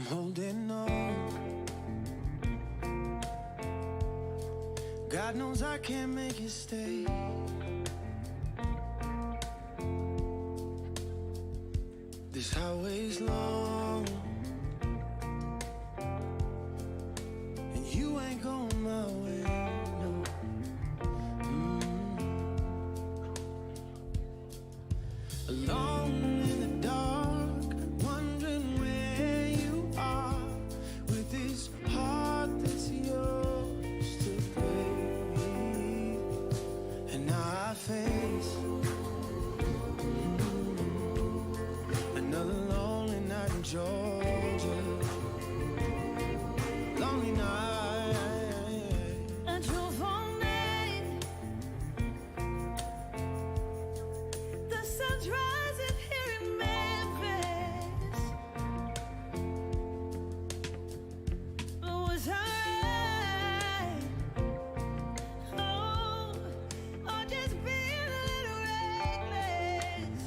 holding on. God knows I can't make it stay. This highway's long, and you ain't going my way, no. Alone in the dark, wondering where you are, with this heart that's yours to break. And now I face another lonely night in Georgia. Lonely night. I drove all night. The sun's rising here in Memphis. But was I right? Oh, or just being a little reckless?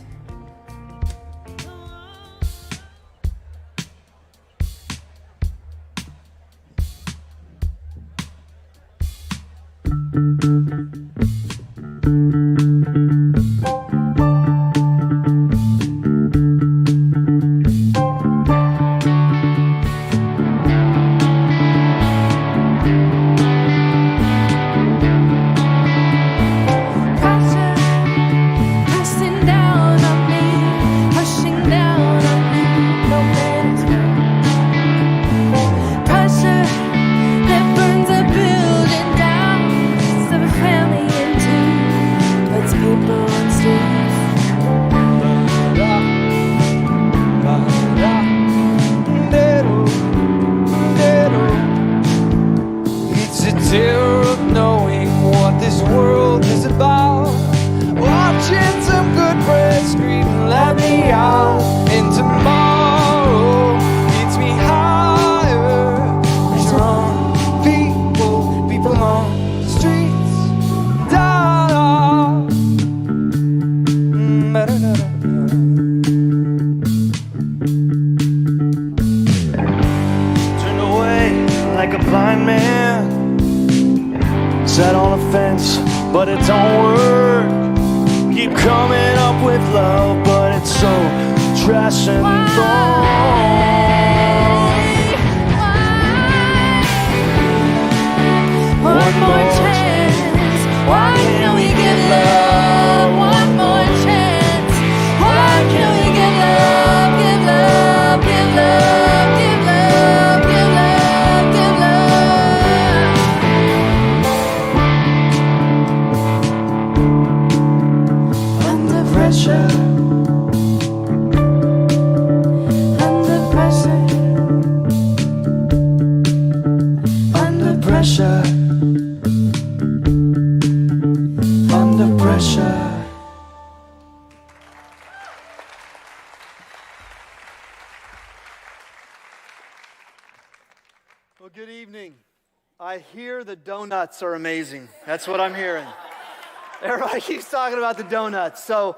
Pressing down on me, pushing down on me, no man's pressure that burns a building down, sets a family in two, puts people on streets. It's a terror of knowing what this world is about. Watching some good press screaming, let me out. And tomorrow gets me higher. Strong people on the streets. Da-da. Ba-da-da-da. Turn away like a blind man, sat on a fence, but it don't work. Keep coming up with love, but it's so trash and One more chance. Why can't we get love? One more chance. Why can't we get love? Give love, give love, give love, give love, give love. Under pressure. Under pressure. Under pressure. Under pressure. Well, good evening. I hear the donuts are amazing. That's what I'm hearing. Everybody keeps talking about the donuts. So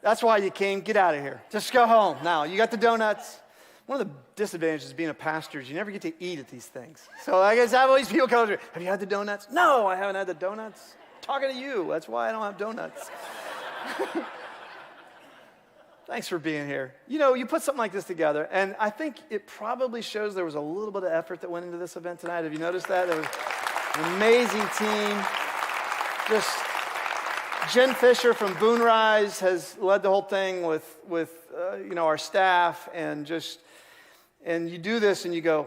that's why you came. Get out of here. Just go home now. You got the donuts. One of the disadvantages of being a pastor is you never get to eat at these things. So I guess have all these people come over. Have you had the donuts? No, I haven't had the donuts. I'm talking to you. That's why I don't have donuts. Thanks for being here. You know, you put something like this together, and I think it probably shows there was a little bit of effort that went into this event tonight. Have you noticed that? There was an amazing team. Just Jen Fisher from Boone Rise has led the whole thing with our staff, and you do this and you go,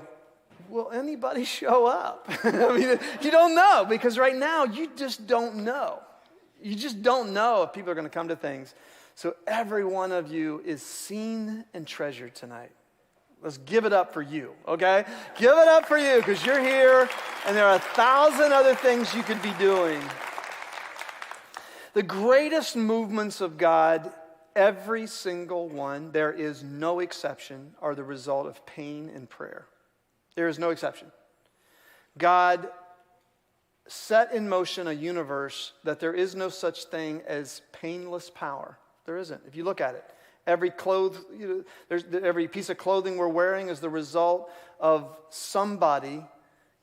will anybody show up? I mean, you don't know, because right now you just don't know. You just don't know if people are going to come to things. So every one of you is seen and treasured tonight. Let's give it up for you, okay? Give it up for you, because you're here, and there are 1,000 other things you could be doing. The greatest movements of God, every single one, there is no exception, are the result of pain and prayer. There is no exception. God set in motion a universe that there is no such thing as painless power. There isn't. If you look at it, every piece of clothing we're wearing is the result of somebody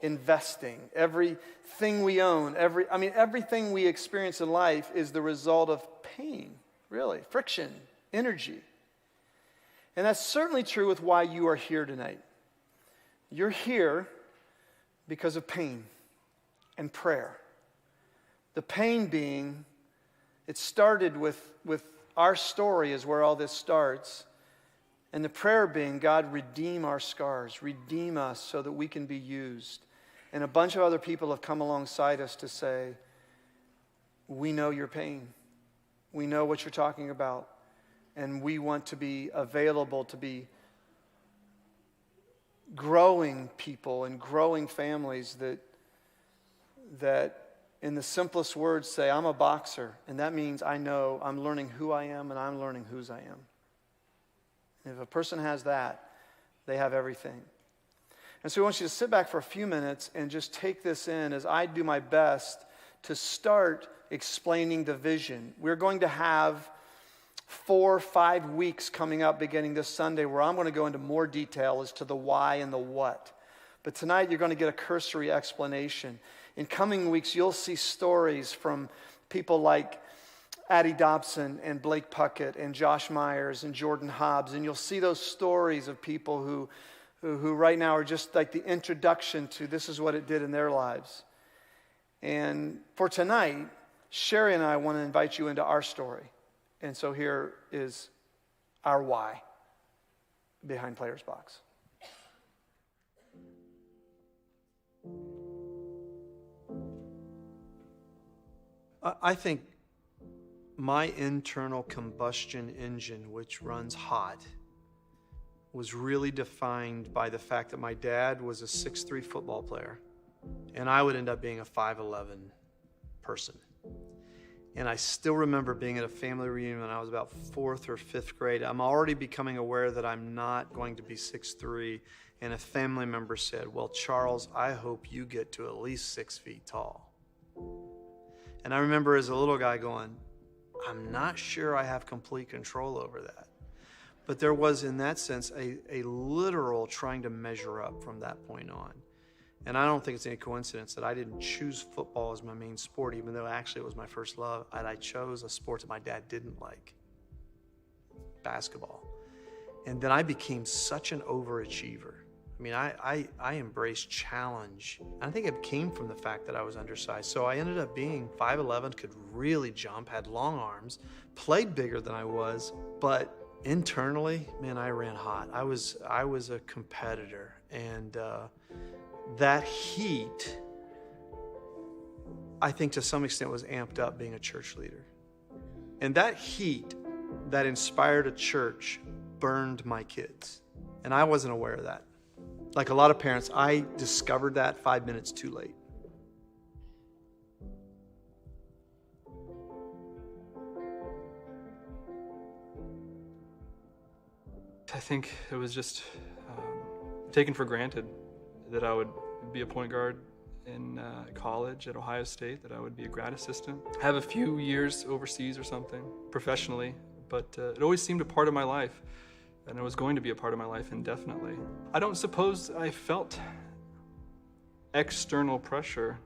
investing. Everything we own, everything we experience in life is the result of pain, really, friction, energy. And that's certainly true with why you are here tonight. You're here because of pain and prayer. The pain being, it started with our story is where all this starts. And the prayer being, God, redeem our scars, redeem us so that we can be used. And a bunch of other people have come alongside us to say, we know your pain. We know what you're talking about. And we want to be available to be growing people and growing families that in the simplest words say, I'm a boxer, and that means I know I'm learning who I am and I'm learning whose I am. And if a person has that, they have everything. And so we want you to sit back for a few minutes and just take this in as I do my best to start explaining the vision. We're going to have 4 or 5 weeks coming up beginning this Sunday where I'm going to go into more detail as to the why and the what. But tonight you're going to get a cursory explanation. In coming weeks, you'll see stories from people like Addie Dobson and Blake Puckett and Josh Myers and Jordan Hobbs. And you'll see those stories of people who right now are just like the introduction to this is what it did in their lives. And for tonight, Sherry and I want to invite you into our story. And so here is our why behind Player's Box. I think my internal combustion engine, which runs hot, was really defined by the fact that my dad was a 6'3" football player, and I would end up being a 5'11" person. And I still remember being at a family reunion when I was about 4th or 5th grade. I'm already becoming aware that I'm not going to be 6'3", and a family member said, well, Charles, I hope you get to at least 6 feet tall. And I remember as a little guy going, I'm not sure I have complete control over that. But there was, in that sense, a literal trying to measure up from that point on. And I don't think it's any coincidence that I didn't choose football as my main sport, even though actually it was my first love. And I chose a sport that my dad didn't like, basketball. And then I became such an overachiever. I mean, I embraced challenge. I think it came from the fact that I was undersized. So I ended up being 5'11", could really jump, had long arms, played bigger than I was, but internally, man, I ran hot. I was a competitor, and that heat, I think to some extent was amped up being a church leader. And that heat that inspired a church burned my kids, and I wasn't aware of that. Like a lot of parents, I discovered that 5 minutes too late. I think it was just taken for granted that I would be a point guard in college at Ohio State, that I would be a grad assistant. I have a few years overseas or something, professionally, but it always seemed a part of my life, and it was going to be a part of my life indefinitely. I don't suppose I felt external pressure,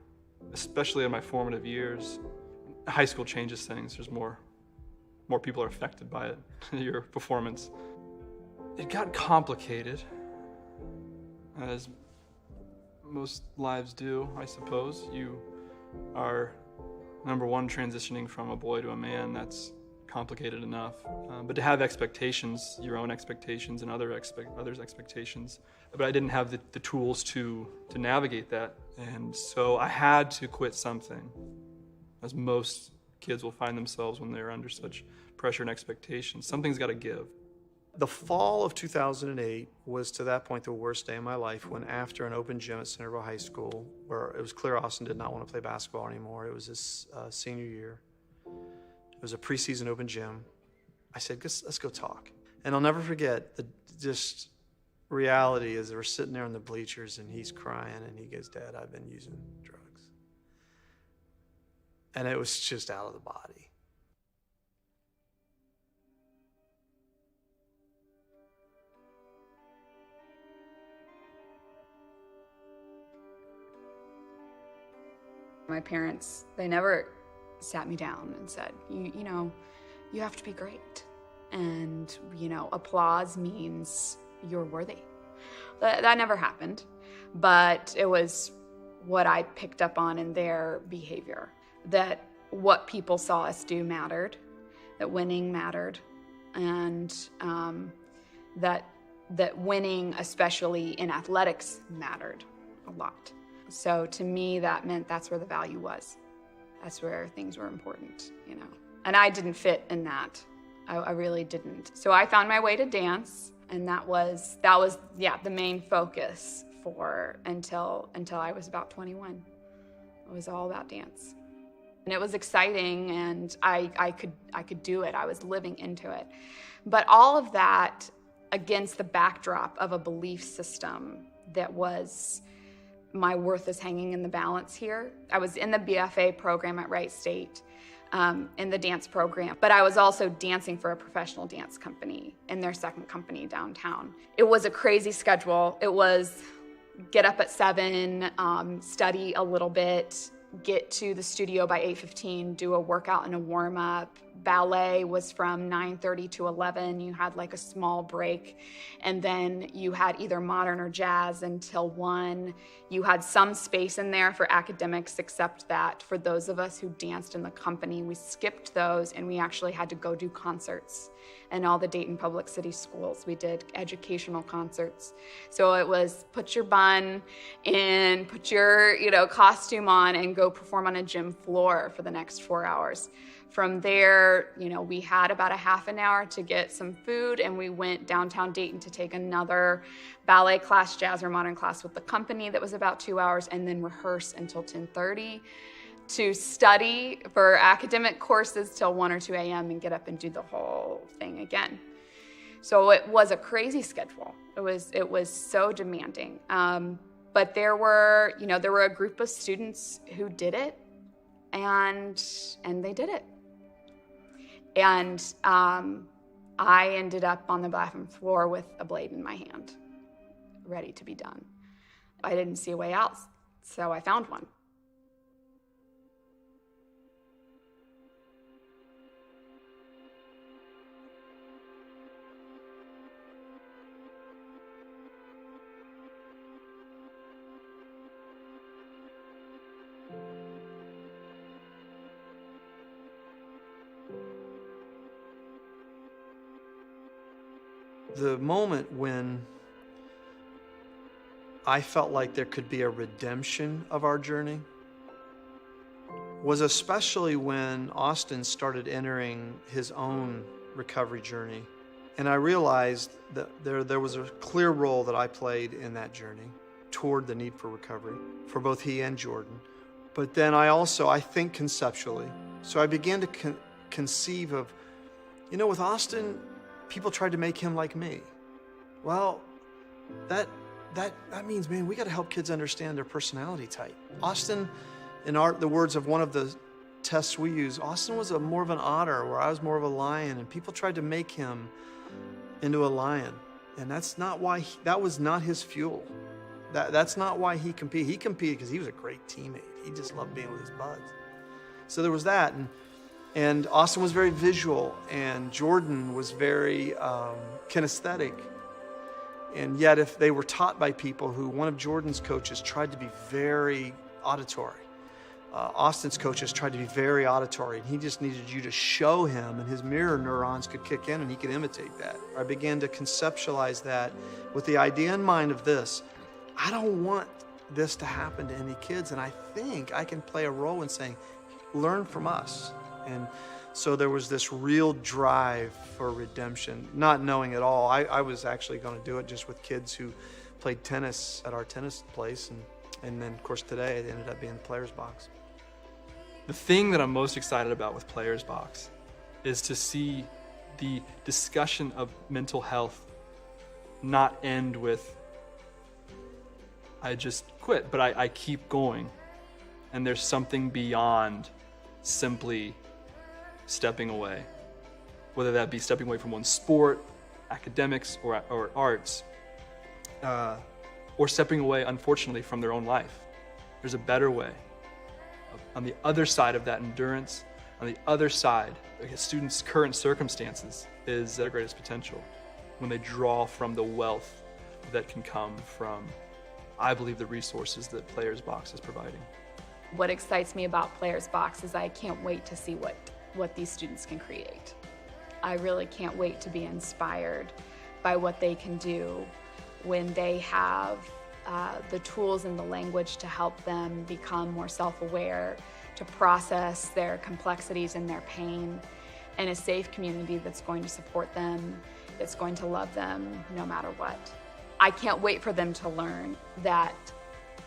especially in my formative years. High school changes things. There's more people are affected by it, your performance. It got complicated, as most lives do, I suppose. You are, number one, transitioning from a boy to a man. That's complicated enough. But to have expectations, your own expectations and others' expectations. But I didn't have the tools to navigate that. And so I had to quit something, as most kids will find themselves when they're under such pressure and expectations. Something's got to give. The fall of 2008 was, to that point, the worst day of my life, when after an open gym at Centerville High School, where it was clear Austin did not want to play basketball anymore. It was his senior year. It was a preseason open gym. I said, let's go talk. And I'll never forget the just reality as we're sitting there in the bleachers, and he's crying, and he goes, Dad, I've been using drugs. And it was just out of the body. my parents, they never sat me down and said, you know, you have to be great. And, you know, applause means you're worthy. That never happened, but it was what I picked up on in their behavior, that what people saw us do mattered, that winning mattered, and that winning, especially in athletics, mattered a lot. So to me, that meant that's where the value was. That's where things were important, you know. And I didn't fit in that. I really didn't. So I found my way to dance, and that was the main focus for until I was about 21. It was all about dance. And it was exciting, and I could do it. I was living into it. But all of that against the backdrop of a belief system that was my worth is hanging in the balance here. I was in the BFA program at Wright State, in the dance program, but I was also dancing for a professional dance company in their second company downtown. It was a crazy schedule. It was get up at 7, study a little bit, get to the studio by 8:15, do a workout and a warm-up. Ballet was from 9:30 to 11. You had like a small break, and then you had either modern or jazz until 1. You had some space in there for academics, except that for those of us who danced in the company, we skipped those and we actually had to go do concerts in all the Dayton public city schools. We did educational concerts. So it was put your bun in, put your, costume on, and go perform on a gym floor for the next 4 hours. From there, we had about a half an hour to get some food, and we went downtown Dayton to take another ballet class, jazz or modern class with the company that was about 2 hours, and then rehearse until 10:30. To study for academic courses till 1 or 2 a.m. and get up and do the whole thing again. So it was a crazy schedule. It was so demanding. But there were a group of students who did it, and they did it. And I ended up on the bathroom floor with a blade in my hand, ready to be done. I didn't see a way out, so I found one. The moment when I felt like there could be a redemption of our journey was especially when Austin started entering his own recovery journey. And I realized that there was a clear role that I played in that journey toward the need for recovery for both he and Jordan. But then I think conceptually. So I began to conceive of, with Austin, people tried to make him like me. Well, that means, man, we got to help kids understand their personality type. Austin, in the words of one of the tests we use, Austin was more of an otter, where I was more of a lion, and people tried to make him into a lion. And that's not why that was not his fuel. That's not why he competed. He competed because he was a great teammate. He just loved being with his buds. So there was that, and Austin was very visual, and Jordan was very kinesthetic. And yet, if they were taught by people one of Jordan's coaches tried to be very auditory. Austin's coaches tried to be very auditory, and he just needed you to show him, and his mirror neurons could kick in, and he could imitate that. I began to conceptualize that with the idea in mind of this. I don't want this to happen to any kids, and I think I can play a role in saying, learn from us. And so there was this real drive for redemption, not knowing at all. I was actually going to do it just with kids who played tennis at our tennis place. And then, of course, today it ended up being the Players Box. The thing that I'm most excited about with Players Box is to see the discussion of mental health not end with, I just quit, but I keep going. And there's something beyond simply stepping away, whether that be stepping away from one sport, academics, or arts, or stepping away, unfortunately, from their own life. There's a better way On the other side of that endurance, on the other side, a student's current circumstances is their greatest potential when they draw from the wealth that can come from, I believe, the resources that Players Box is providing. What excites me about Players Box is I can't wait to see what these students can create. I really can't wait to be inspired by what they can do when they have the tools and the language to help them become more self-aware, to process their complexities and their pain in a safe community that's going to support them, that's going to love them no matter what. I can't wait for them to learn that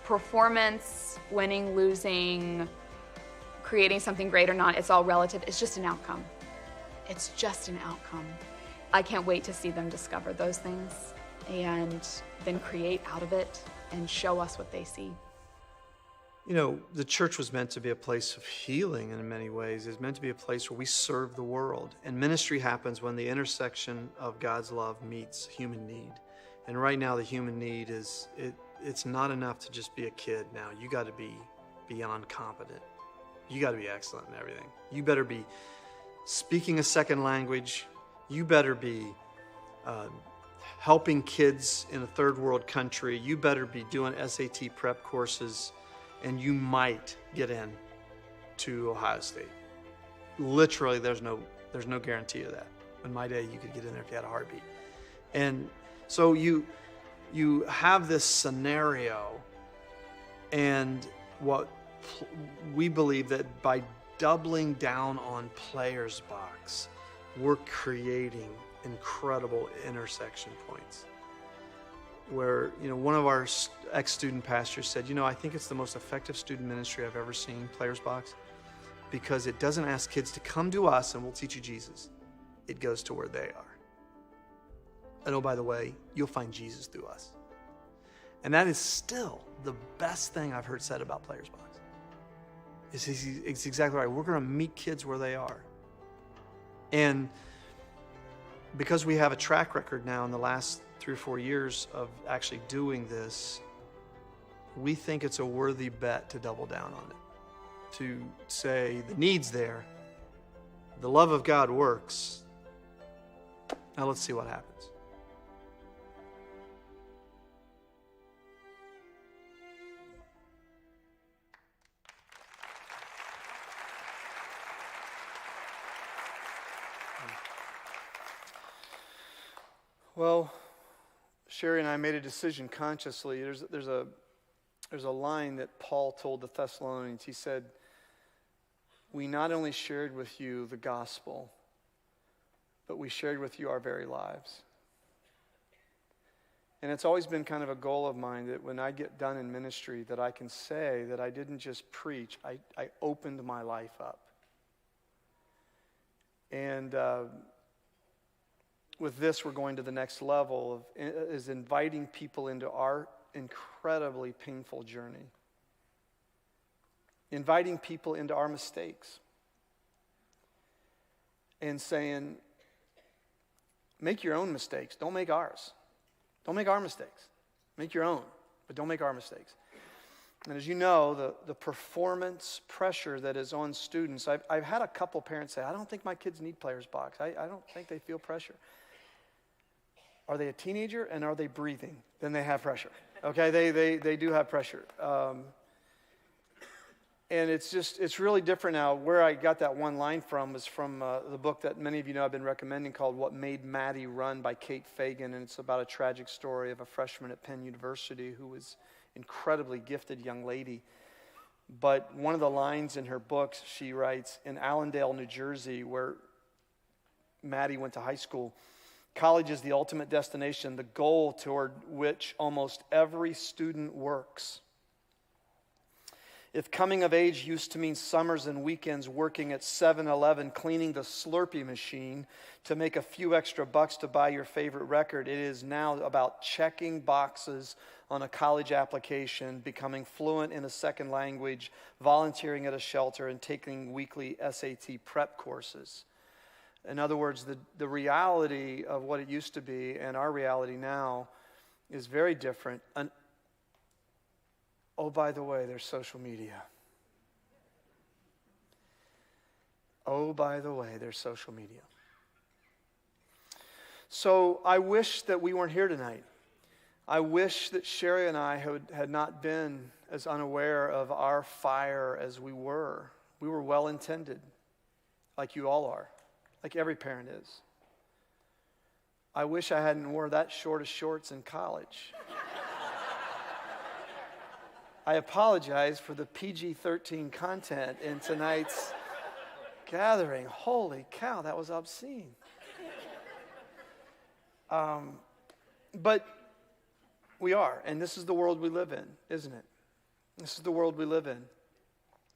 performance, winning, losing, creating something great or not, it's all relative. It's just an outcome. It's just an outcome. I can't wait to see them discover those things and then create out of it and show us what they see. You know, the church was meant to be a place of healing in many ways. It's meant to be a place where we serve the world. And ministry happens when the intersection of God's love meets human need. And right now the human need is, it's not enough to just be a kid now. You got to be beyond competent. You got to be excellent in everything. You better be speaking a second language. You better be helping kids in a third world country. You better be doing SAT prep courses, and you might get in to Ohio State. Literally, there's no guarantee of that. In my day, you could get in there if you had a heartbeat. And so you have this scenario, and what we believe that by doubling down on Players Box, we're creating incredible intersection points where, you know, one of our ex-student pastors said, you know, I think it's the most effective student ministry I've ever seen, Players Box, because it doesn't ask kids to come to us and we'll teach you Jesus. It goes to where they are. And oh, by the way, you'll find Jesus through us. And that is still the best thing I've heard said about Players Box. It's exactly right. We're going to meet kids where they are. And because we have a track record now in the last 3 or 4 years of actually doing this, we think it's a worthy bet to double down on it. To say the need's there, the love of God works. Now let's see what happens. Well, Sherry and I made a decision consciously. There's a line that Paul told the Thessalonians. He said, we not only shared with you the gospel, but we shared with you our very lives. And it's always been kind of a goal of mine that when I get done in ministry, that I can say that I didn't just preach, I opened my life up. And with this, we're going to the next level is inviting people into our incredibly painful journey. Inviting people into our mistakes. And saying, make your own mistakes. Don't make ours. Don't make our mistakes. Make your own, but don't make our mistakes. And as you know, the performance pressure that is on students, I've had a couple parents say, I don't think my kids need Players Box. I don't think they feel pressure. Are they a teenager and are they breathing? Then they have pressure. Okay, they do have pressure. And it's really different now. Where I got that one line from was from the book that many of you know I've been recommending called What Made Maddie Run by Kate Fagan. And it's about a tragic story of a freshman at Penn University who was an incredibly gifted young lady. But one of the lines in her books, she writes, in Allendale, New Jersey, where Maddie went to high school, college is the ultimate destination, the goal toward which almost every student works. If coming of age used to mean summers and weekends working at 7-Eleven, cleaning the Slurpee machine to make a few extra bucks to buy your favorite record, it is now about checking boxes on a college application, becoming fluent in a second language, volunteering at a shelter, and taking weekly SAT prep courses. In other words, the reality of what it used to be and our reality now is very different. Oh, by the way, there's social media. Oh, by the way, there's social media. So I wish that we weren't here tonight. I wish that Sherry and I had not been as unaware of our fire as we were. We were well-intended, like you all are, like every parent is. I wish I hadn't wore that short of shorts in college. I apologize for the PG-13 content in tonight's gathering. Holy cow, that was obscene. But we are, and this is the world we live in, isn't it? This is the world we live in.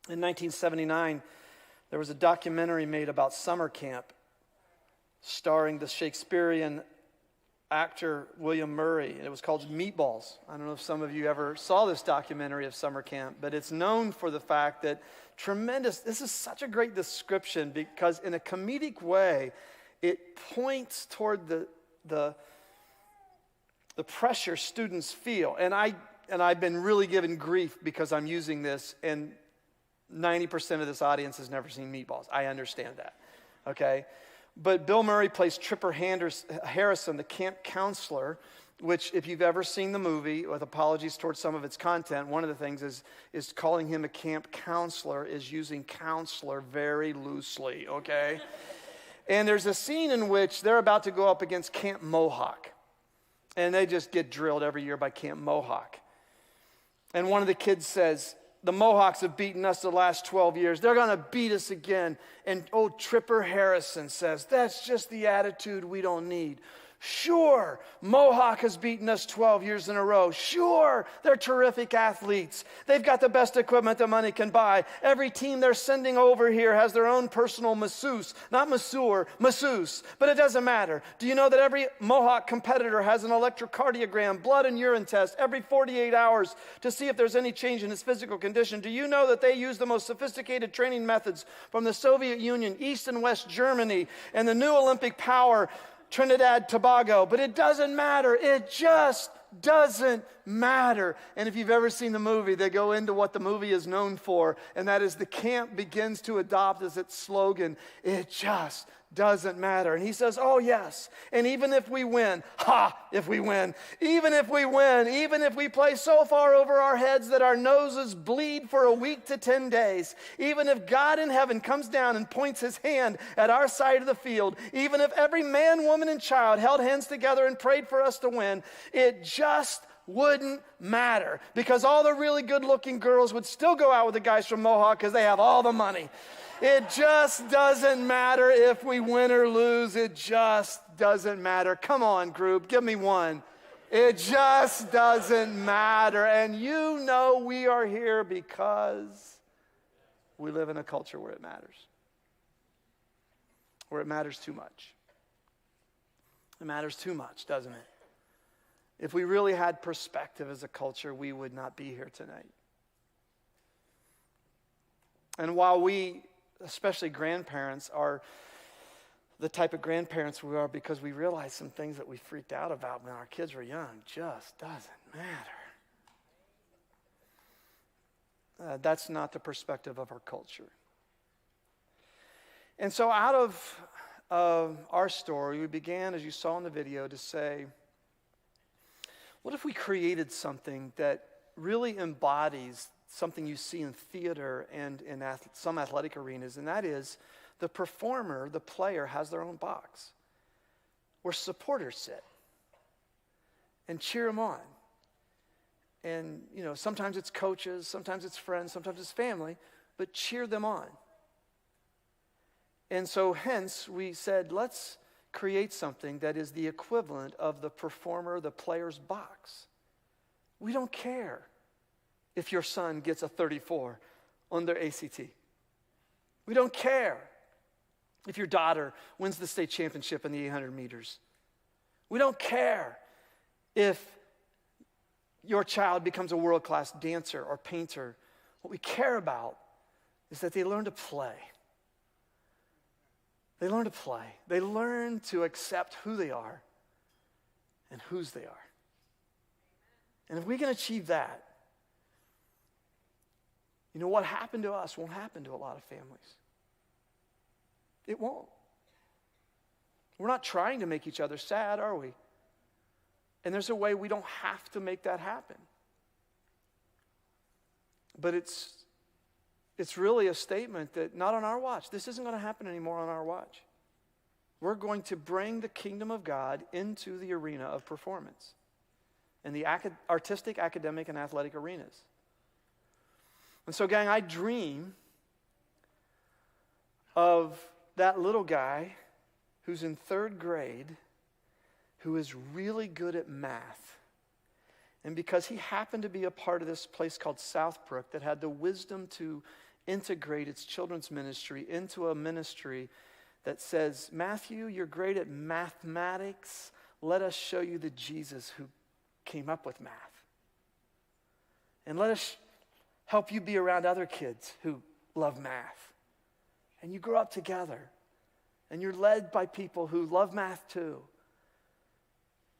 In 1979, there was a documentary made about summer camp starring the Shakespearean actor William Murray, and it was called Meatballs. I don't know if some of you ever saw this documentary of summer camp, but it's known for the fact that this is such a great description because in a comedic way, it points toward the pressure students feel. And I've been really given grief because I'm using this, and 90% of this audience has never seen Meatballs. I understand that, okay? But Bill Murray plays Tripper Harrison, the camp counselor, which if you've ever seen the movie, with apologies towards some of its content, one of the things is calling him a camp counselor is using counselor very loosely, okay? And there's a scene in which they're about to go up against Camp Mohawk. And they just get drilled every year by Camp Mohawk. And one of the kids says, the Mohawks have beaten us the last 12 years. They're going to beat us again. And old Tripper Harrison says, that's just the attitude we don't need. Sure, Mohawk has beaten us 12 years in a row. Sure, they're terrific athletes. They've got the best equipment that money can buy. Every team they're sending over here has their own personal masseuse. Not masseur, masseuse. But it doesn't matter. Do you know that every Mohawk competitor has an electrocardiogram, blood and urine test every 48 hours to see if there's any change in his physical condition? Do you know that they use the most sophisticated training methods from the Soviet Union, East and West Germany, and the new Olympic power, Trinidad, Tobago? But it doesn't matter. It just doesn't matter. And if you've ever seen the movie, they go into what the movie is known for, and that is the camp begins to adopt as its slogan, it just doesn't matter. And he says, oh yes, and even if we win, if we win, even if we play so far over our heads that our noses bleed for a week to 10 days, even if God in heaven comes down and points his hand at our side of the field, even if every man, woman, and child held hands together and prayed for us to win, it just wouldn't matter, because all the really good-looking girls would still go out with the guys from Mohawk because they have all the money. It just doesn't matter if we win or lose. It just doesn't matter. Come on, group, give me one. It just doesn't matter. And you know we are here because we live in a culture where it matters. Where it matters too much. It matters too much, doesn't it? If we really had perspective as a culture, we would not be here tonight. And while we, especially grandparents, are the type of grandparents we are because we realize some things that we freaked out about when our kids were young just doesn't matter. That's not the perspective of our culture. And so out of our story, we began, as you saw in the video, to say, what if we created something that really embodies something you see in theater and in some athletic arenas, and that is the performer, the player, has their own box where supporters sit and cheer them on. And, sometimes it's coaches, sometimes it's friends, sometimes it's family, but cheer them on. And so hence we said, let's create something that is the equivalent of the performer, the player's box. We don't care if your son gets a 34 on their ACT. We don't care if your daughter wins the state championship in the 800 meters. We don't care if your child becomes a world-class dancer or painter. What we care about is that they learn to play. They learn to play. They learn to accept who they are and whose they are. And if we can achieve that, what happened to us won't happen to a lot of families. It won't. We're not trying to make each other sad, are we? And there's a way we don't have to make that happen. But it's really a statement that not on our watch. This isn't going to happen anymore on our watch. We're going to bring the kingdom of God into the arena of performance, in the artistic, academic, and athletic arenas. And so, gang, I dream of that little guy who's in 3rd grade who is really good at math. And because he happened to be a part of this place called SouthBrook that had the wisdom to integrate its children's ministry into a ministry that says, Matthew, you're great at mathematics. Let us show you the Jesus who came up with math. And let us help you be around other kids who love math. And you grow up together. And you're led by people who love math too.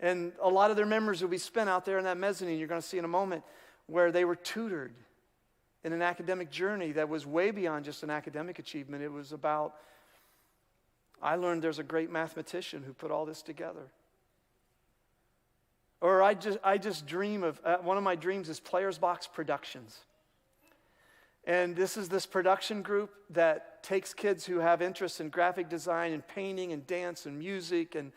And a lot of their memories will be spent out there in that mezzanine you're going to see in a moment, where they were tutored in an academic journey that was way beyond just an academic achievement. It was about, I learned there's a great mathematician who put all this together. Or I just dream of, one of my dreams is Players Box Productions. And this is this production group that takes kids who have interests in graphic design and painting and dance and music and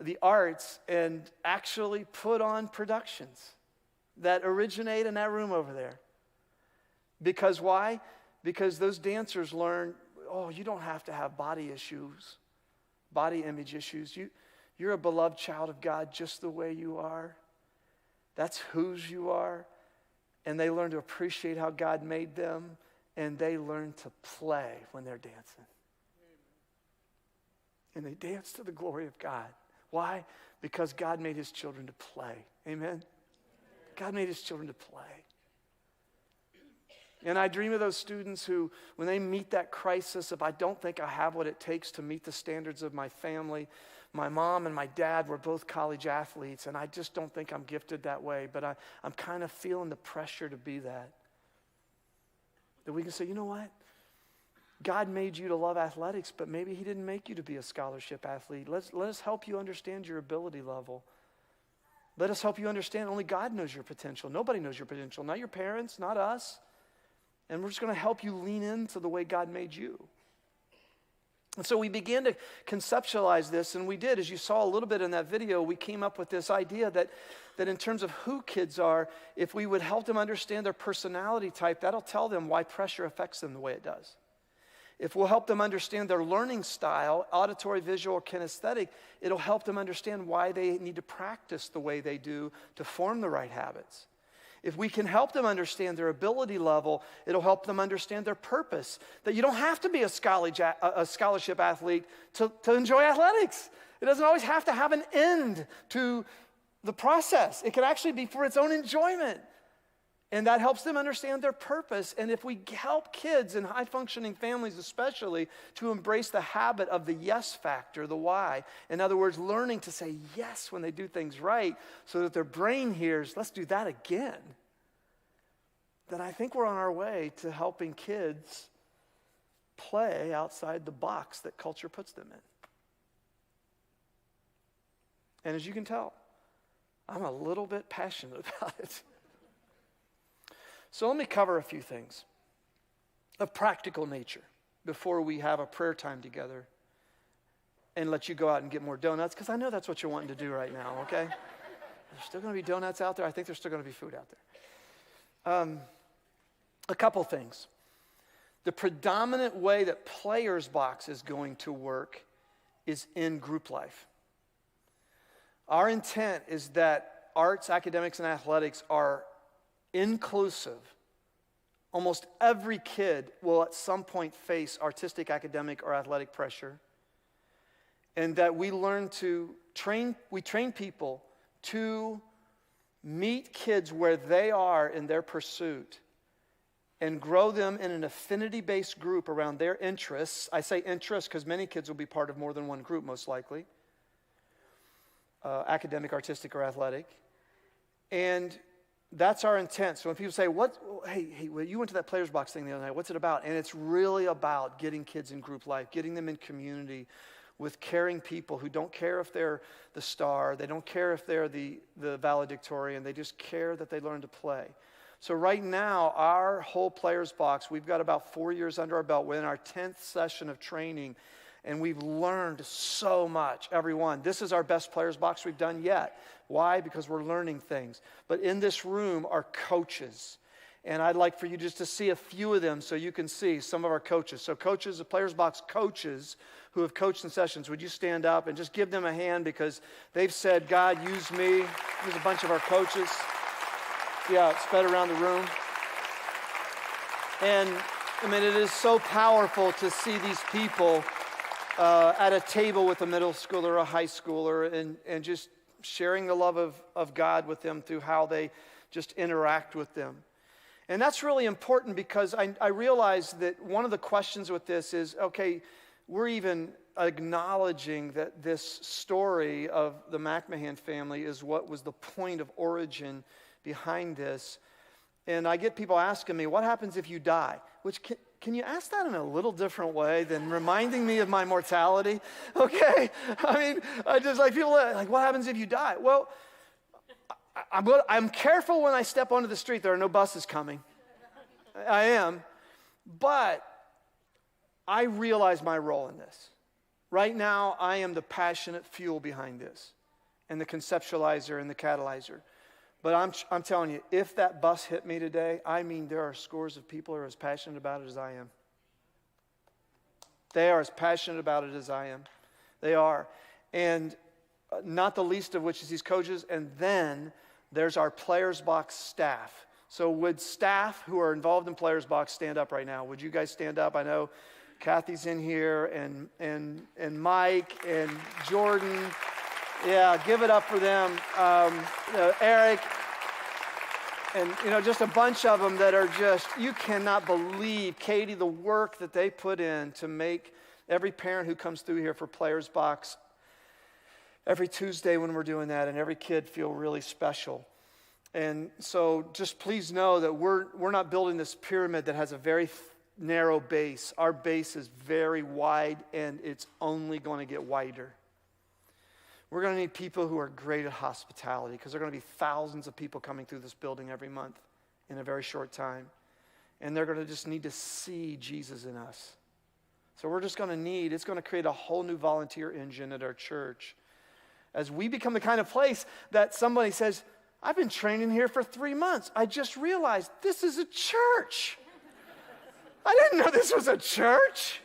the arts and actually put on productions that originate in that room over there. Because why? Because those dancers learn, you don't have to have body issues, body image issues. You're a beloved child of God just the way you are. That's whose you are. And they learn to appreciate how God made them, and they learn to play when they're dancing. And they dance to the glory of God. Why? Because God made his children to play. Amen? God made his children to play. And I dream of those students who, when they meet that crisis of, I don't think I have what it takes to meet the standards of my family. My mom and my dad were both college athletes, and I just don't think I'm gifted that way, but I'm kind of feeling the pressure to be that. That we can say, you know what? God made you to love athletics, but maybe he didn't make you to be a scholarship athlete. Let us help you understand your ability level. Let us help you understand only God knows your potential. Nobody knows your potential, not your parents, not us. And we're just going to help you lean into the way God made you. And so we began to conceptualize this, and we did. As you saw a little bit in that video, we came up with this idea that in terms of who kids are, if we would help them understand their personality type, that'll tell them why pressure affects them the way it does. If we'll help them understand their learning style, auditory, visual, or kinesthetic, it'll help them understand why they need to practice the way they do to form the right habits. If we can help them understand their ability level, it'll help them understand their purpose. That you don't have to be a scholarship athlete to enjoy athletics. It doesn't always have to have an end to the process. It can actually be for its own enjoyment. And that helps them understand their purpose. And if we help kids in high-functioning families especially to embrace the habit of the yes factor, the why, in other words, learning to say yes when they do things right so that their brain hears, let's do that again, then I think we're on our way to helping kids play outside the box that culture puts them in. And as you can tell, I'm a little bit passionate about it. So let me cover a few things of practical nature before we have a prayer time together and let you go out and get more donuts, because I know that's what you're wanting to do right now, okay? There's still going to be donuts out there. I think there's still going to be food out there. A couple things. The predominant way that Players Box is going to work is in group life. Our intent is that arts, academics, and athletics are inclusive. Almost every kid will at some point face artistic, academic, or athletic pressure. And that we learn to train people to meet kids where they are in their pursuit and grow them in an affinity-based group around their interests. I say interests because many kids will be part of more than one group, most likely. Academic, artistic, or athletic. And that's our intent. So when people say, hey, well, you went to that Players Box thing the other night, what's it about? And it's really about getting kids in group life, getting them in community with caring people who don't care if they're the star, they don't care if they're the valedictorian, they just care that they learn to play. So right now, our whole Players Box, we've got about 4 years under our belt. We're in our 10th session of training, and we've learned so much, everyone. This is our best Players Box we've done yet. Why? Because we're learning things. But in this room are coaches. And I'd like for you just to see a few of them so you can see some of our coaches. So coaches, the Players Box coaches who have coached in sessions, would you stand up and just give them a hand because they've said, God, use me. Here's a bunch of our coaches. Yeah, spread around the room. And, I mean, it is so powerful to see these people at a table with a middle schooler or a high schooler and just sharing the love of God with them through how they just interact with them. And that's really important because I realize that one of the questions with this is, okay, we're even acknowledging that this story of the McMahon family is what was the point of origin behind this. And I get people asking me, what happens if you die? Which, can you ask that in a little different way than reminding me of my mortality? Okay? I mean, I just like people like, what happens if you die? Well, I'm careful when I step onto the street. There are no buses coming. I am. But I realize my role in this. Right now, I am the passionate fuel behind this and the conceptualizer and the catalyzer. But I'm telling you, if that bus hit me today, I mean, there are scores of people who are as passionate about it as I am. They are as passionate about it as I am. They are. And not the least of which is these coaches. And then there's our Players Box staff. So would staff who are involved in Players Box stand up right now? Would you guys stand up? I know Kathy's in here and Mike and Jordan. Yeah, give it up for them. Eric, and just a bunch of them that are just, you cannot believe, Katie, the work that they put in to make every parent who comes through here for Players Box every Tuesday when we're doing that, and every kid feel really special. And so just please know that we're not building this pyramid that has a very narrow base. Our base is very wide, and it's only going to get wider. We're going to need people who are great at hospitality because there are going to be thousands of people coming through this building every month in a very short time. And they're going to just need to see Jesus in us. So we're just going to it's going to create a whole new volunteer engine at our church. As we become the kind of place that somebody says, I've been training here for 3 months. I just realized this is a church. I didn't know this was a church.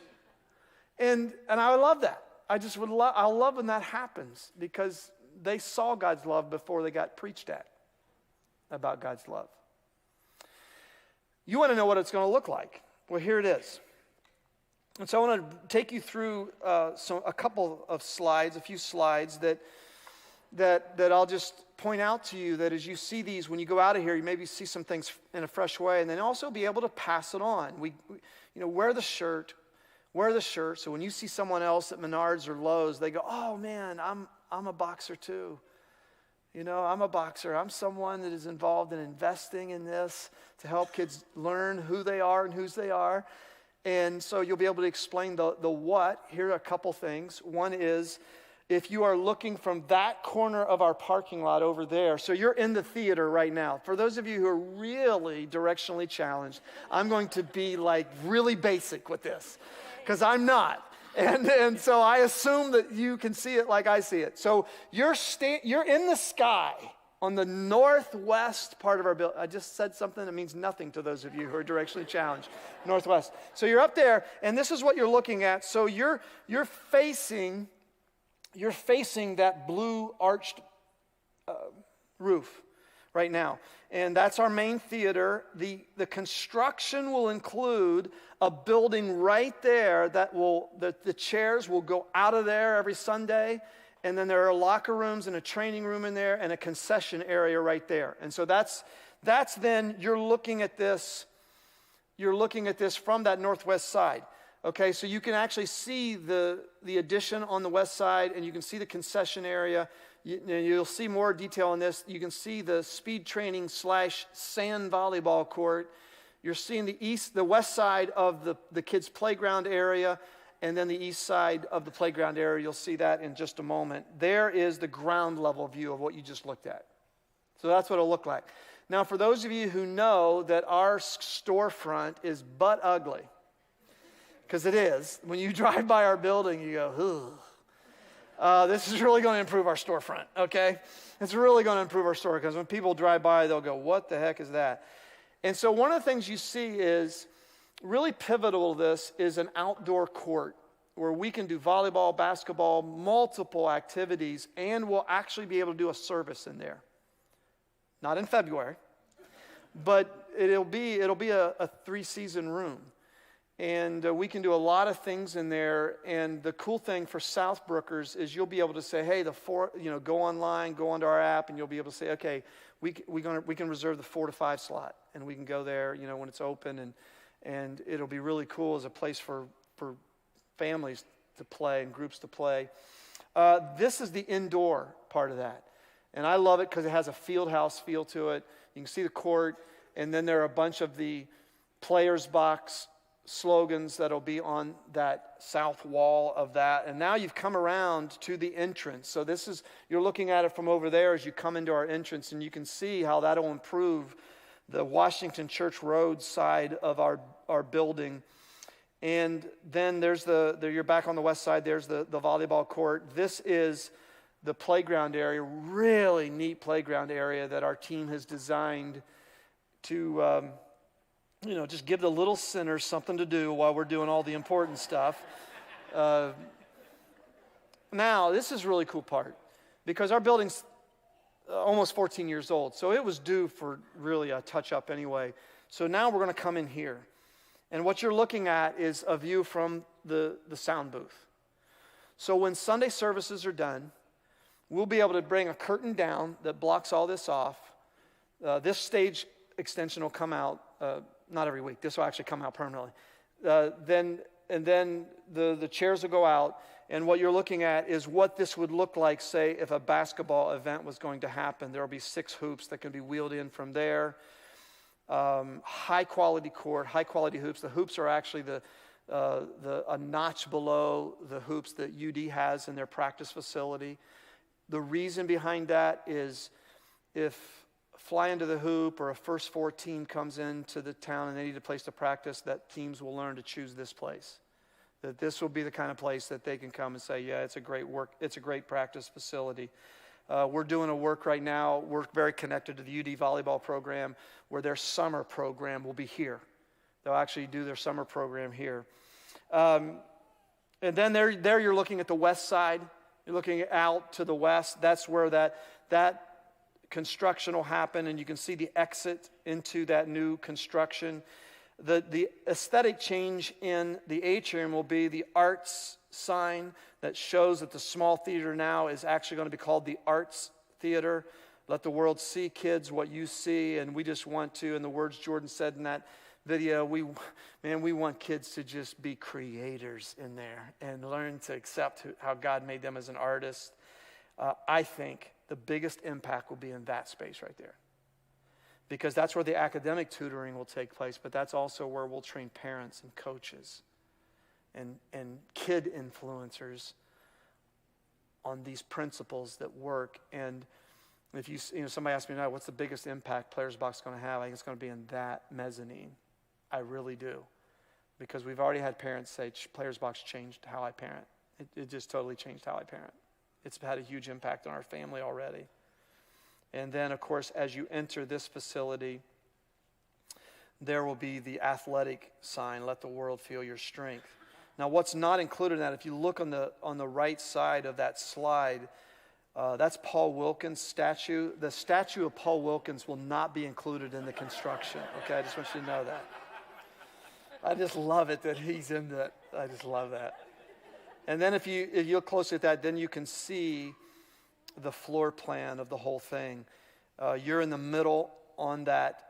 And I would love that. I love when that happens because they saw God's love before they got preached at about God's love. You want to know what it's going to look like. Well, here it is. And so I want to take you through a couple of slides, a few slides that I'll just point out to you that as you see these, when you go out of here, you maybe see some things in a fresh way and then also be able to pass it on. We wear the shirt. Wear the shirt, so when you see someone else at Menards or Lowe's, they go, oh man, I'm a boxer too. I'm a boxer. I'm someone that is involved in investing in this to help kids learn who they are and whose they are. And so you'll be able to explain the what. Here are a couple things. One is, if you are looking from that corner of our parking lot over there, so you're in the theater right now. For those of you who are really directionally challenged, I'm going to be like really basic with this. Because I'm not. And so I assume that you can see it like I see it. So you're in the sky on the northwest part of our building. I just said something that means nothing to those of you who are directionally challenged. Northwest. So you're up there, and this is what you're looking at. So you're facing that blue arched roof right now. And that's our main theater. The construction will include a building right there that the chairs will go out of there every Sunday. And then there are locker rooms and a training room in there and a concession area right there. And so that's then you're looking at this from that northwest side. Okay, so you can actually see the addition on the west side, and you can see the concession area. You'll see more detail on this. You can see the speed training / sand volleyball court. You're seeing the west side of the kids' playground area, and then the east side of the playground area. You'll see that in just a moment. There is the ground level view of what you just looked at. So that's what it'll look like. Now, for those of you who know that our storefront is butt ugly, because it is. When you drive by our building, you go, ugh. This is really going to improve our storefront, okay? It's really going to improve our store, because when people drive by, they'll go, what the heck is that? And so one of the things you see is really pivotal to this is an outdoor court where we can do volleyball, basketball, multiple activities, and we'll actually be able to do a service in there. Not in February, but it'll be a 3-season room. And we can do a lot of things in there. And the cool thing for Southbrookers is you'll be able to say, hey, go online, go onto our app, and you'll be able to say, okay, we can reserve the 4 to 5 slot, and we can go there, when it's open, and it'll be really cool as a place for families to play and groups to play. This is the indoor part of that. And I love it because it has a field house feel to it. You can see the court, and then there are a bunch of the players' box slogans that'll be on that south wall of that. And now you've come around to the entrance. So you're looking at it from over there as you come into our entrance, and you can see how that'll improve the Washington Church Road side of our building. And then you're back on the west side, there's the volleyball court. This is the playground area, really neat playground area that our team has designed to just give the little sinners something to do while we're doing all the important stuff. Now, this is a really cool part, because our building's almost 14 years old, so it was due for really a touch-up anyway. So now we're going to come in here, and what you're looking at is a view from the sound booth. So when Sunday services are done, we'll be able to bring a curtain down that blocks all this off. This stage extension will come out not every week. This will actually come out permanently. Then the chairs will go out, and what you're looking at is what this would look like, say, if a basketball event was going to happen. There will be 6 hoops that can be wheeled in from there. High-quality court, high-quality hoops. The hoops are actually a notch below the hoops that UD has in their practice facility. The reason behind that is if Fly Into the Hoop or a First 4 team comes into the town and they need a place to practice, that teams will learn to choose this place. That this will be the kind of place that they can come and say, yeah, it's a great practice facility. We're doing a work right now. We're very connected to the UD volleyball program, where their summer program will be here. They'll actually do their summer program here. And then there you're looking at the west side. You're looking out to the west. That's where that construction will happen, and you can see the exit into that new construction. The aesthetic change in the atrium will be the arts sign that shows that the small theater now is actually going to be called the Arts Theater. Let the world see, kids, what you see. And we just want to, in the words Jordan said in that video, we want kids to just be creators in there and learn to accept how God made them as an artist. I think the biggest impact will be in that space right there, because that's where the academic tutoring will take place, but that's also where we'll train parents and coaches and kid influencers on these principles that work. And if somebody asked me now, what's the biggest impact Players Box is going to have? I think it's going to be in that mezzanine. I really do, because we've already had parents say Players Box changed how I parent. It just totally changed how I parent. It's had a huge impact on our family already. And then, of course, as you enter this facility, there will be the athletic sign, let the world feel your strength. Now, what's not included in that, if you look on the right side of that slide, that's Paul Wilkins' statue. The statue of Paul Wilkins will not be included in the construction. Okay, I just want you to know that. I just love it that he's in that. I just love that. And then if you look closely at that, then you can see the floor plan of the whole thing. You're in the middle on that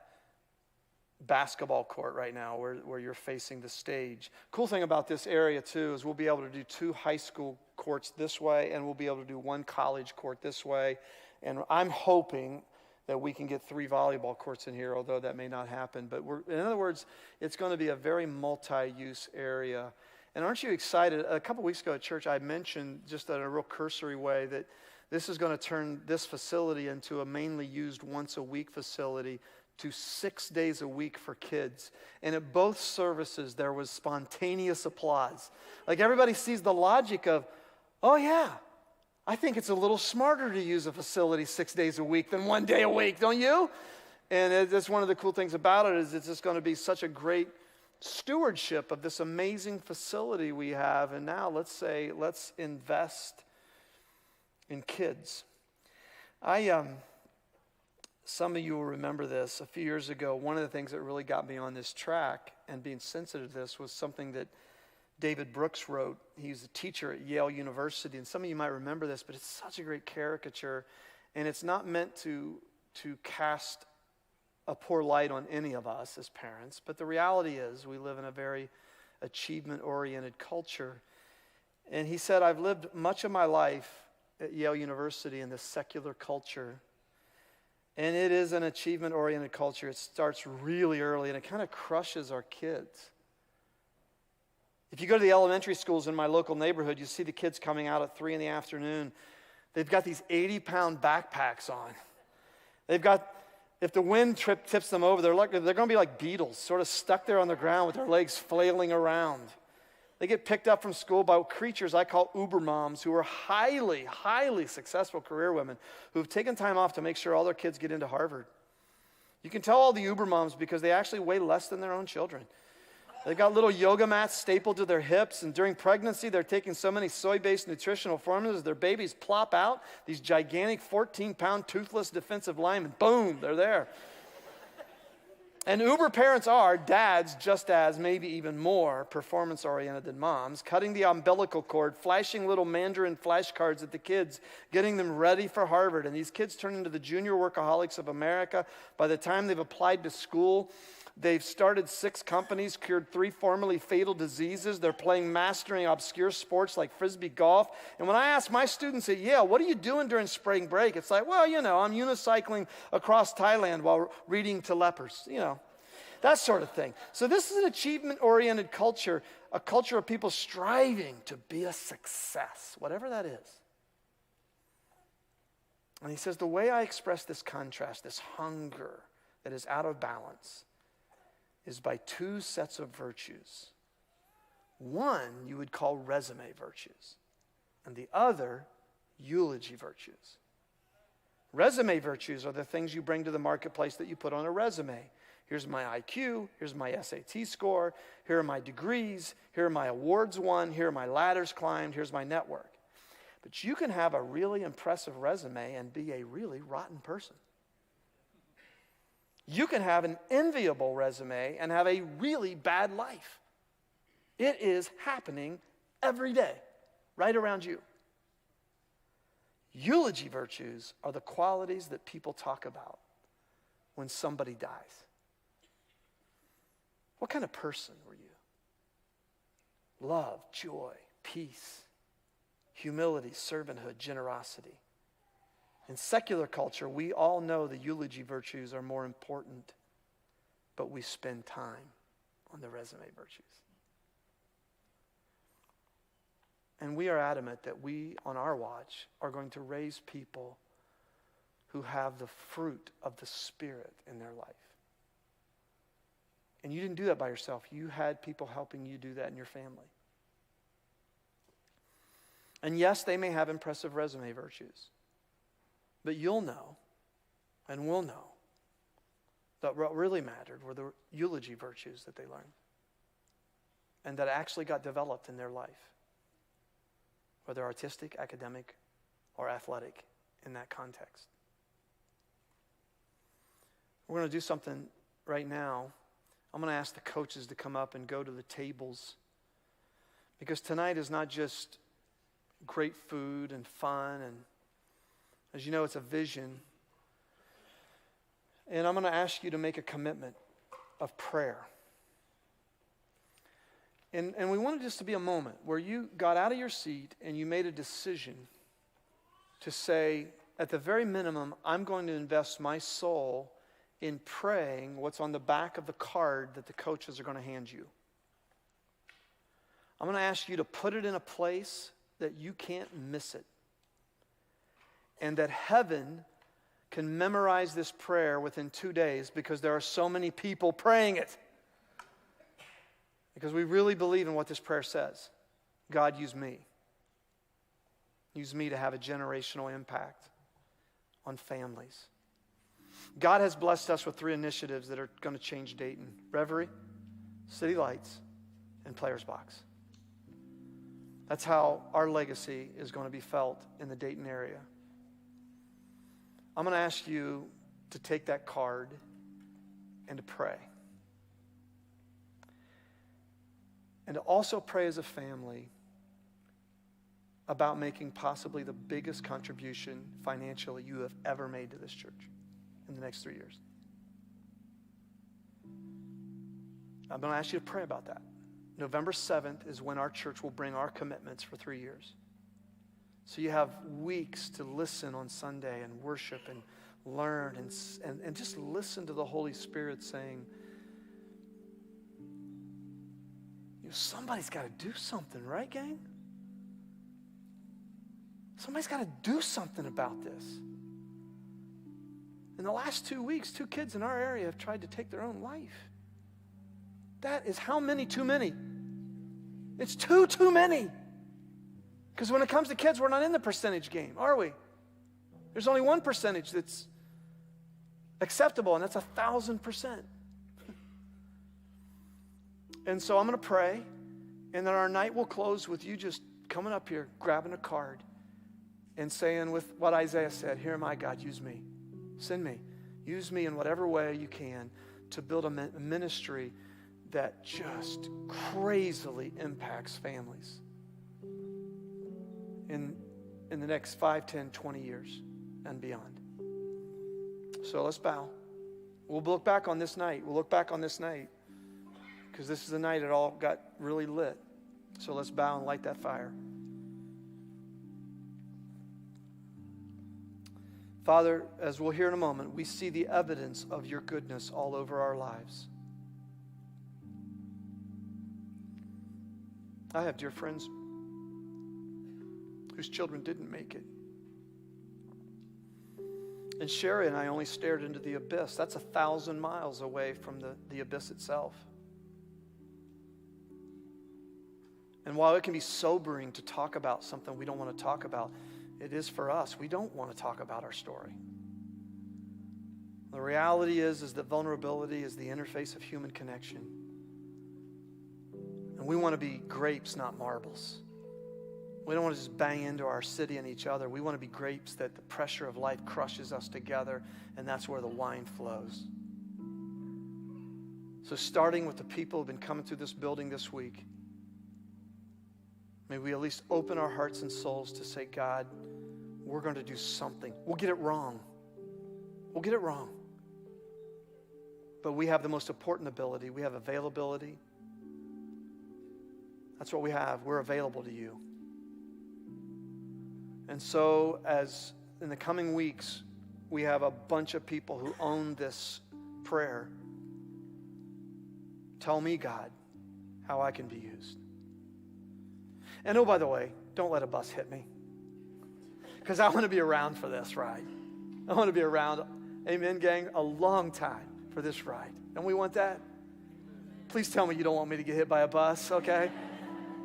basketball court right now where you're facing the stage. Cool thing about this area too is we'll be able to do 2 high school courts this way, and we'll be able to do 1 college court this way. And I'm hoping that we can get 3 volleyball courts in here, although that may not happen. But in other words, it's going to be a very multi-use area. And aren't you excited? A couple weeks ago at church, I mentioned just in a real cursory way that this is going to turn this facility into a mainly used once-a-week facility to 6 days a week for kids. And at both services, there was spontaneous applause. Like everybody sees the logic of, oh yeah, I think it's a little smarter to use a facility 6 days a week than 1 day a week, don't you? And that's one of the cool things about it is it's just going to be such a great stewardship of this amazing facility we have. And now let's invest in kids. Some of you will remember this. A few years ago, one of the things that really got me on this track and being sensitive to this was something that David Brooks wrote. He's a teacher at Yale University, and some of you might remember this, but it's such a great caricature, and it's not meant to cast a poor light on any of us as parents, but the reality is we live in a very achievement-oriented culture. And he said, I've lived much of my life at Yale University in this secular culture, and it is an achievement-oriented culture. It starts really early, and it kind of crushes our kids. If you go to the elementary schools in my local neighborhood, you see the kids coming out at 3 in the afternoon. They've got these 80-pound backpacks on. They've got, if the wind tips them over, they're going to be like beetles, sort of stuck there on the ground with their legs flailing around. They get picked up from school by creatures I call Uber moms, who are highly, highly successful career women who have taken time off to make sure all their kids get into Harvard. You can tell all the Uber moms because they actually weigh less than their own children. They've got little yoga mats stapled to their hips, and during pregnancy, they're taking so many soy-based nutritional formulas, their babies plop out, these gigantic 14-pound toothless defensive linemen. Boom, they're there. And Uber parents are dads just as, maybe even more, performance-oriented than moms, cutting the umbilical cord, flashing little Mandarin flashcards at the kids, getting them ready for Harvard. And these kids turn into the junior workaholics of America. By the time they've applied to school, they've started 6 companies, cured 3 formerly fatal diseases. They're playing mastering obscure sports like Frisbee golf. And when I ask my students at Yale, what are you doing during spring break? It's like, well, I'm unicycling across Thailand while reading to lepers, that sort of thing. So this is an achievement-oriented culture, a culture of people striving to be a success, whatever that is. And he says, the way I express this contrast, this hunger that is out of balance, is by 2 sets of virtues. One you would call resume virtues, and the other eulogy virtues. Resume virtues are the things you bring to the marketplace that you put on a resume. Here's my IQ, here's my SAT score, here are my degrees, here are my awards won, here are my ladders climbed, here's my network. But you can have a really impressive resume and be a really rotten person. You can have an enviable resume and have a really bad life. It is happening every day, right around you. Eulogy virtues are the qualities that people talk about when somebody dies. What kind of person were you? Love, joy, peace, humility, servanthood, generosity. In secular culture, we all know the eulogy virtues are more important, but we spend time on the resume virtues. And we are adamant that we, on our watch, are going to raise people who have the fruit of the Spirit in their life. And you didn't do that by yourself. You had people helping you do that in your family. And yes, they may have impressive resume virtues. But you'll know, and we'll know, that what really mattered were the eulogy virtues that they learned. And that actually got developed in their life. Whether artistic, academic, or athletic in that context. We're going to do something right now. I'm going to ask the coaches to come up and go to the tables. Because tonight is not just great food and fun, and as you know, it's a vision. And I'm going to ask you to make a commitment of prayer. And we wanted this to be a moment where you got out of your seat and you made a decision to say, at the very minimum, I'm going to invest my soul in praying what's on the back of the card that the coaches are going to hand you. I'm going to ask you to put it in a place that you can't miss it. And that heaven can memorize this prayer within 2 days because there are so many people praying it. Because we really believe in what this prayer says. God, use me. Use me to have a generational impact on families. God has blessed us with 3 initiatives that are going to change Dayton. Reverie, City Lights, and Players Box. That's how our legacy is going to be felt in the Dayton area. I'm going to ask you to take that card and to pray. And to also pray as a family about making possibly the biggest contribution financially you have ever made to this church in the next 3 years. I'm going to ask you to pray about that. November 7th is when our church will bring our commitments for 3 years. So you have weeks to listen on Sunday and worship and learn and just listen to the Holy Spirit saying, somebody's got to do something, right, gang? Somebody's got to do something about this. In the last 2 weeks, 2 kids in our area have tried to take their own life. That is how many too many? It's too many. Because when it comes to kids, we're not in the percentage game, are we? There's only one percentage that's acceptable, and that's 1,000%. And so I'm going to pray, and then our night will close with you just coming up here, grabbing a card, and saying with what Isaiah said, here am I, God, use me. Send me. Use me in whatever way you can to build a ministry that just crazily impacts families in the next 5, 10, 20 years and beyond. So let's bow. We'll look back on this night. Because this is the night it all got really lit. So let's bow and light that fire. Father, as we'll hear in a moment, we see the evidence of your goodness all over our lives. I have dear friends whose children didn't make it. And Sherry and I only stared into the abyss. That's 1,000 miles away from the abyss itself. And while it can be sobering to talk about something we don't want to talk about, it is for us. We don't want to talk about our story. The reality is that vulnerability is the interface of human connection. And we want to be grapes, not marbles. We don't want to just bang into our city and each other. We want to be grapes that the pressure of life crushes us together, and that's where the wine flows. So starting with the people who've been coming through this building this week, may we at least open our hearts and souls to say, God, we're going to do something. We'll get it wrong. But we have the most important ability. We have availability. That's what we have. We're available to you. And so as in the coming weeks, we have a bunch of people who own this prayer. Tell me, God, how I can be used. And oh, by the way, don't let a bus hit me. Because I want to be around for this ride. I want to be around, amen, gang, a long time for this ride. And we want that. Please tell me you don't want me to get hit by a bus, okay?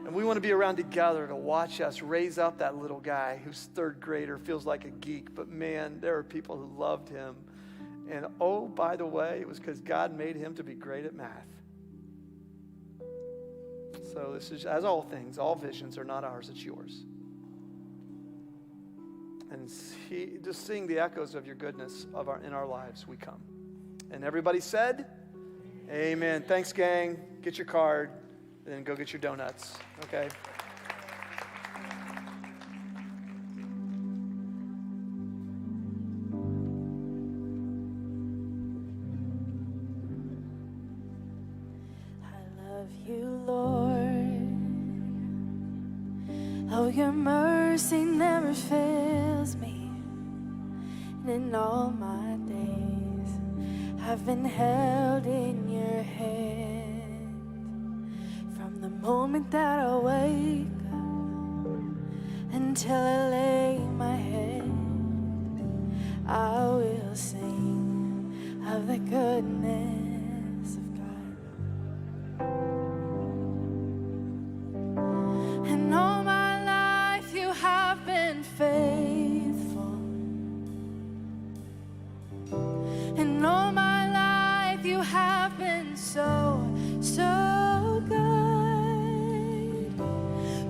And we want to be around together to watch us raise up that little guy who's 3rd grader, feels like a geek, but man, there are people who loved him. And oh, by the way, it was because God made him to be great at math. So this is, as all things, all visions are not ours, it's yours. And just seeing the echoes of your goodness in our lives, we come. And everybody said, amen. Thanks, gang. Get your card, and then go get your donuts, okay? your mercy never fails me. And in all my days, I've been held in your hand. From the moment that I wake up until I lay my head, I will sing of the goodness of God. And all my life you have been faithful. And all my life you have been so, so good.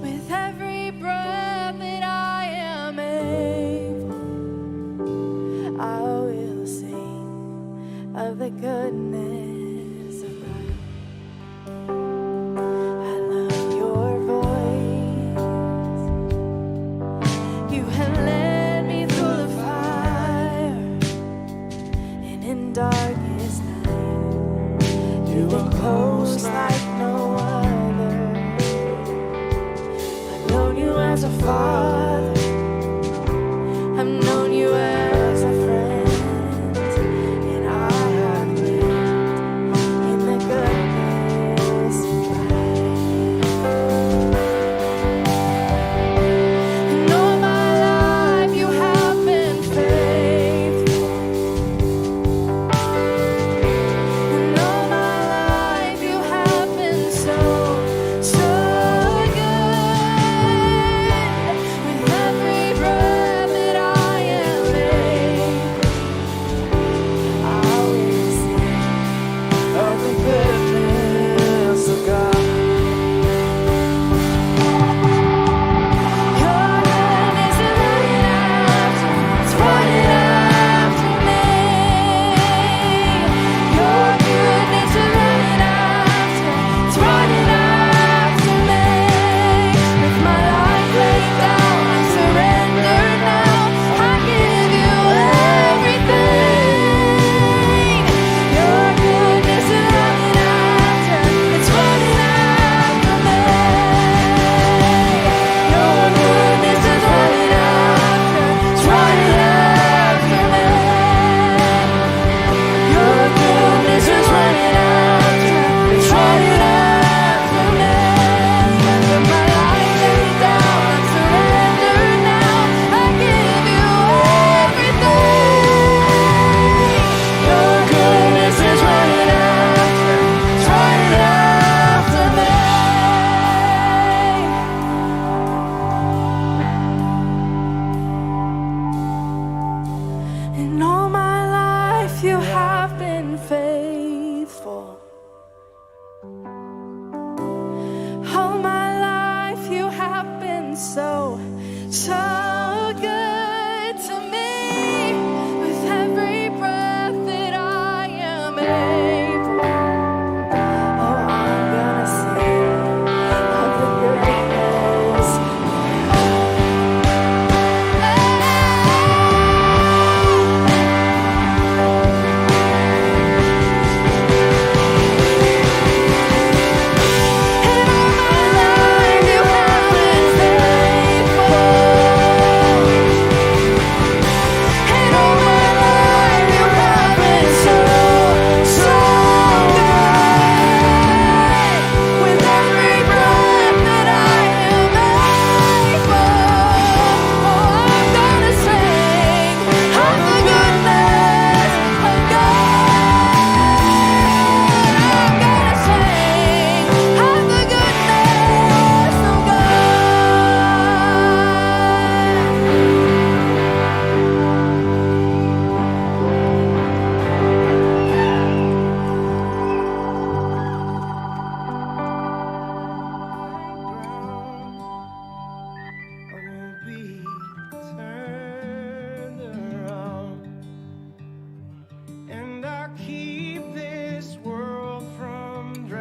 With every breath that I am able, I will sing of the goodness of God. I love your voice. You have led me through the fire, and in darkest night, you've been close like no other. I've known you as a father, I've known you as a friend, and I have lived in the goodness of God. And all my life you have been faithful. And all my life you have been so, so good. With every breath that I am able, I will sing of the goodness of God. Your goodness is running after, it's running after me. Your goodness is running after, it's running after me. With my life laid down, I surrender now. I give you everything. Your goodness is running after, it's running after me. Your goodness is running after, it's running after me. Your goodness is running after, it's running after me. With my life laid down, I surrender now. I give you everything. Your goodness is running after, it's running after me. And